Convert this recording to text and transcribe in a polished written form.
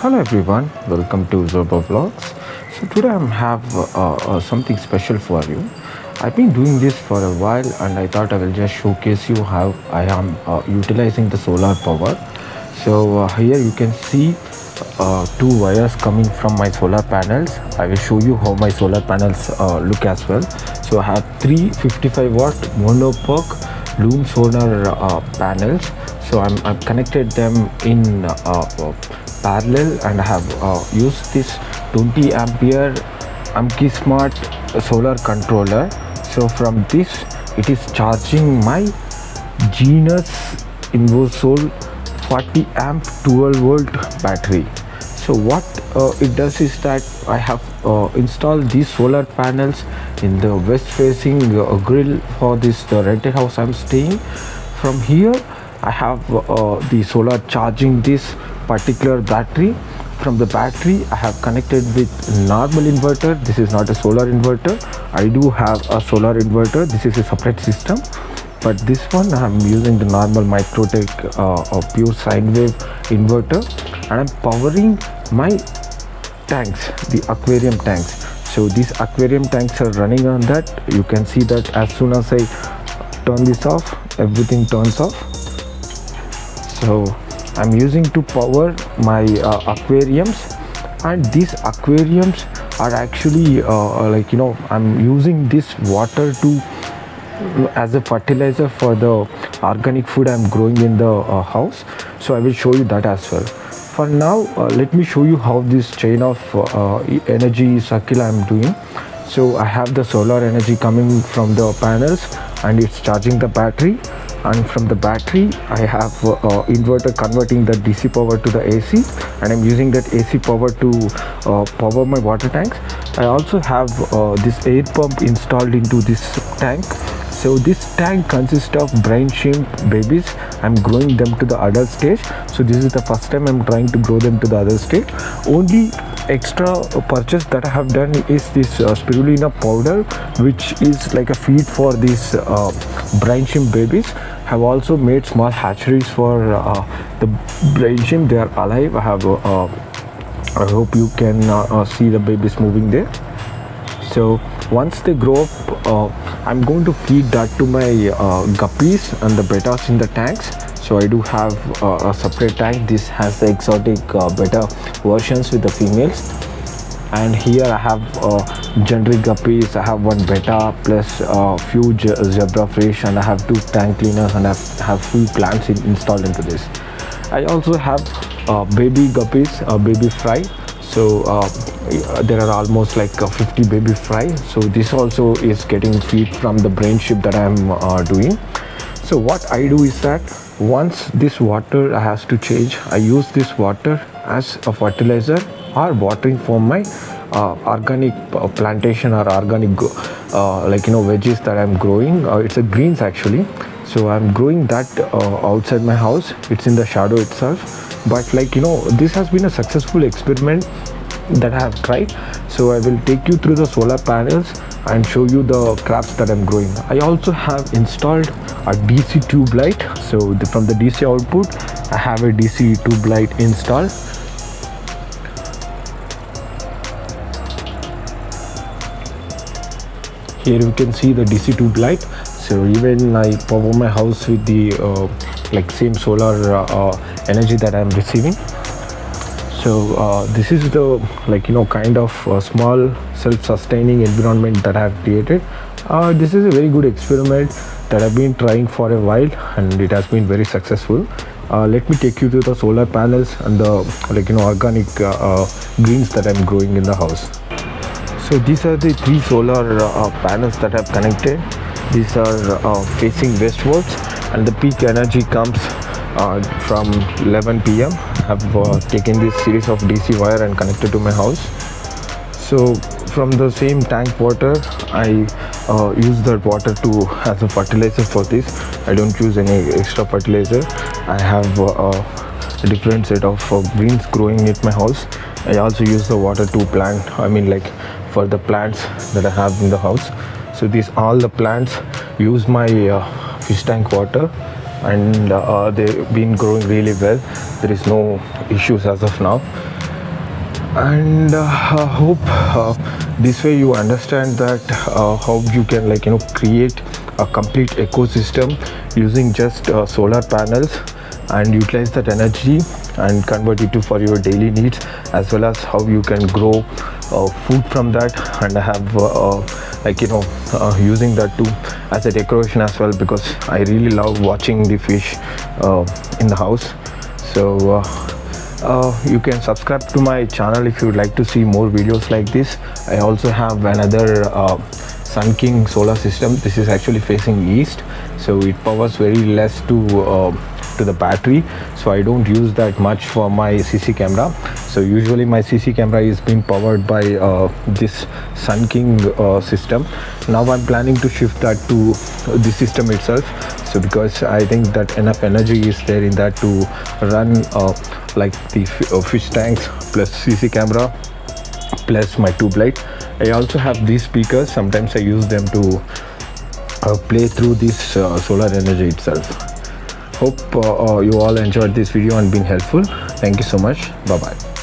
Hello everyone, welcome to Zorba Vlogs. So today I have something special for you. I've been doing this for a while and I thought I will just showcase you how I am utilizing the solar power. So here you can see two wires coming from my solar panels. I will show you how my solar panels look as well. So I have three 55 watt monopock Loom solar panels. So I've connected them in parallel and I have used this 20 ampere inverterMicroteck solar controller. So from this it is charging my Genus inverter 40 amp 12 volt battery. So what it does is that I have installed these solar panels in the west facing grill for this rented house I'm staying. From here I have the solar charging this particular battery. From the battery I have connected with normal inverter. This is not a solar inverter. I do have a solar inverter. This is a separate system, but this one I am using the normal Microteck pure sine wave inverter, and I'm powering my tanks, the aquarium tanks. So these aquarium tanks are running on that. You can see that as soon as I turn this off, everything turns off. So I'm using to power my aquariums, and these aquariums are actually I'm using this water to as a fertilizer for the organic food I'm growing in the house. So I will show you that as well. For now let me show you how this chain of energy circle I'm doing. So I have the solar energy coming from the panels and it's charging the battery, and from the battery I have inverter converting the DC power to the AC, and I'm using that AC power to power my water tanks. I also have this air pump installed into this tank. So this tank consists of brine shrimp babies. I'm growing them to the adult stage. So this is the first time I'm trying to grow them to the adult stage. Only extra purchase that I have done is this spirulina powder, which is like a feed for these brine shrimp babies. I have also made small hatcheries for the brine shrimp. They are alive. I hope you can see the babies moving there. So once they grow up, I'm going to feed that to my guppies and the bettas in the tanks. So I do have a separate tank. This has the exotic betta versions with the females, and here I have generic guppies. I have one betta plus a few zebra fish, and I have two tank cleaners, and I have few plants installed into this. I also have baby guppies, baby fry. So there are almost like 50 baby fry. So this also is getting feed from the brain ship that I am doing. So what I do is that once this water has to change, I use this water as a fertilizer or watering for my organic plantation or organic veggies that I'm growing. It's a greens actually. So I'm growing that outside my house. It's in the shadow itself. But this has been a successful experiment that I have tried. So I will take you through the solar panels and show you the crops that I'm growing. I also have installed a DC tube light. So from the DC output I have a DC tube light installed. Here you can see the DC tube light. So even I power my house with the same solar energy that I'm receiving. So this is the kind of small self-sustaining environment that I have created. This is a very good experiment that I've been trying for a while, and it has been very successful. Let me take you to the solar panels and the organic greens that I'm growing in the house. So these are the three solar panels that I've connected. These are facing westwards, and the peak energy comes from 11 p.m. I've taken this series of DC wire and connected to my house. So from the same tank water, I use that water as a fertilizer for this. I don't use any extra fertilizer. I have a different set of greens growing at my house. I also use the water to plant, for the plants that I have in the house. So all the plants use my fish tank water, and they've been growing really well. There is no issues as of now, and hope this way you understand that how you can create a complete ecosystem using just solar panels and utilize that energy and convert it to for your daily needs, as well as how you can grow food from that and have using that too as a decoration as well, because I really love watching the fish in the house. So you can subscribe to my channel if you would like to see more videos like this. I also have another Sun King solar system. This is actually facing east, so it powers very less to the battery, so I don't use that much for my CC camera. So usually my CC camera is being powered by this Sun King system. Now I'm planning to shift that to the system itself, so because I think that enough energy is there in that to run like the fish tanks plus CC camera plus my tube light. I also have these speakers. Sometimes I use them to play through this solar energy itself. Hope you all enjoyed this video and been helpful. Thank you so much. Bye bye.